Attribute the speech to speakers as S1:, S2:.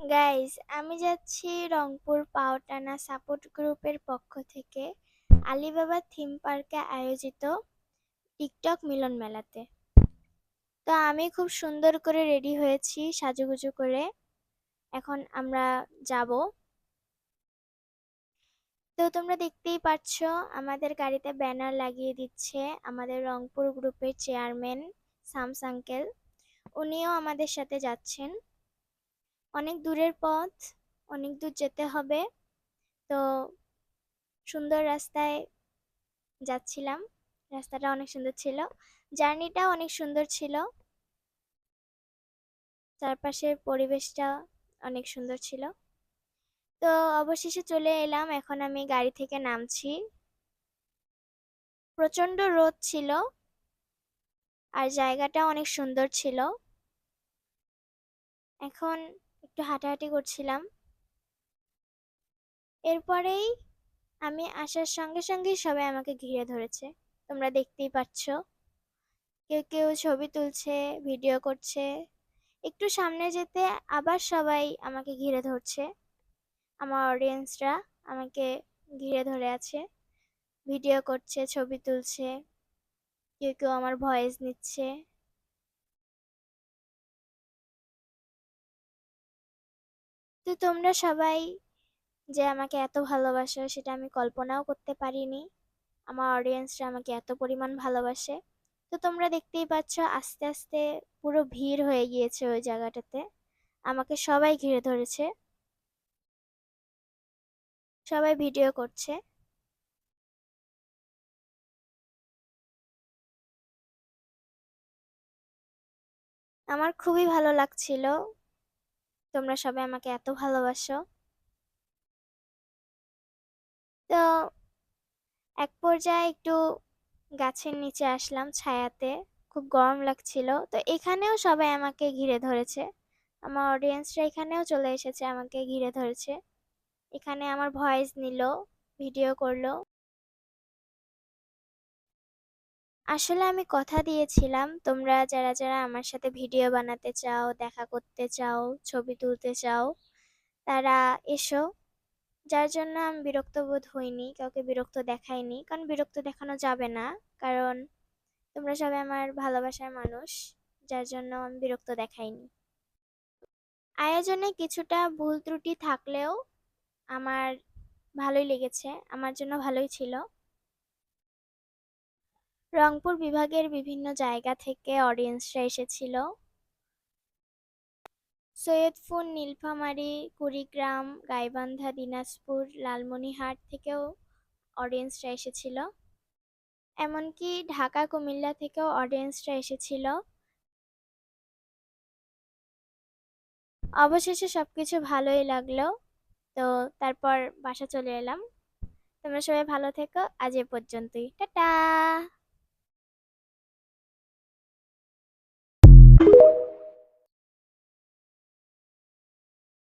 S1: Guys, আমি যাচ্ছি Rangpur পাওটানা support গ্রুপের পক্ষ থেকে আলিবাবা থিম পার্কে আয়োজিত টিকটক মিলন মেলাতে। তো আমি খুব সুন্দর করে রেডি হয়েছি সাজুগুজু করে। এখন আমরা যাব। তো তোমরা দেখতেই পাচ্ছ আমাদের গাড়িতে ব্যানার লাগিয়ে দিচ্ছে আমাদের রংপুর গ্রুপের চেয়ারম্যান শামস আঙ্কেল। উনিও আমাদের সাথে যাচ্ছেন। অনেক দূরের পথ, অনেক দূর যেতে হবে। তো সুন্দর রাস্তায় যাচ্ছিলাম। রাস্তাটা অনেক সুন্দর ছিল, জার্নিটা অনেক সুন্দর ছিল, চারপাশের পরিবেশটা অনেক সুন্দর ছিল। তো অবশেষে চলে এলাম, এখন আমি গাড়ি থেকে নামছি। প্রচন্ড রোদ ছিল আর জায়গাটা অনেক সুন্দর ছিল। এখন একটু হাঁটাহাঁটি করছিলাম। এরপরেই আমি আসার সঙ্গে সঙ্গেই সবাই আমাকে ঘিরে ধরেছে। তোমরা দেখতেই পাচ্ছ, কেউ কেউ ছবি তুলছে, ভিডিও করছে। একটু সামনে যেতে আবার সবাই আমাকে ঘিরে ধরছে। আমার অডিয়েন্সরা আমাকে ঘিরে ধরে আছে, ভিডিও করছে, ছবি তুলছে, কেউ কেউ আমার ভয়েস নিচ্ছে। তো তোমরা সবাই যে আমাকে এত ভালোবাসো সেটা আমি কল্পনাও করতে পারিনি। আমার অডিয়েন্সরা আমাকে এত পরিমাণ ভালোবাসে। তো তোমরা দেখতেই পাচ্ছ আস্তে আস্তে পুরো ভিড় হয়ে গিয়েছে ওই জায়গাটাতে। আমাকে সবাই ঘিরে ধরেছে, সবাই ভিডিও করছে। আমার খুবই ভালো লাগছিল, তোমরা সবাই আমাকে এত ভালোবাসো। তো এক পর্যায়ে একটু গাছের নিচে আসলাম ছায়াতে, খুব গরম লাগছিল। তো এখানেও সবাই আমাকে ঘিরে ধরেছে, আমার অডিয়েন্সরা এখানেও চলে এসেছে, আমাকে ঘিরে ধরেছে। এখানে আমার ভয়েস নিল, ভিডিও করলো। আসলে আমি কথা দিয়েছিলাম তোমরা যারা যারা আমার সাথে ভিডিও বানাতে চাও, দেখা করতে চাও, ছবি তুলতে চাও, তারা এসো। যার জন্য আমি বিরক্ত বোধ হইনি, কাউকে বিরক্ত দেখাইনি, কারণ বিরক্ত দেখানো যাবে না। কারণ তোমরা সবাই আমার ভালোবাসার মানুষ, যার জন্য আমি বিরক্ত দেখাইনি। আয়োজনে কিছুটা ভুল ত্রুটি থাকলেও আমার ভালোই লেগেছে, আমার জন্য ভালোই ছিল। রংপুর বিভাগের বিভিন্ন জায়গা থেকে অডিয়েন্সরা এসেছিল। সৈয়দপুর, নীলফামারী, কুড়িগ্রাম, গাইবান্ধা, দিনাজপুর, লালমনিরহাট থেকেও অডিয়েন্সরা এসেছিল। এমনকি ঢাকা, কুমিল্লা থেকেও অডিয়েন্সরা এসেছিল। অবশেষে সবকিছু ভালোই লাগলো। তো তারপর বাসা চলে এলাম। তোমরা সবাই ভালো থেকো, আজ এ পর্যন্তই, টাটা।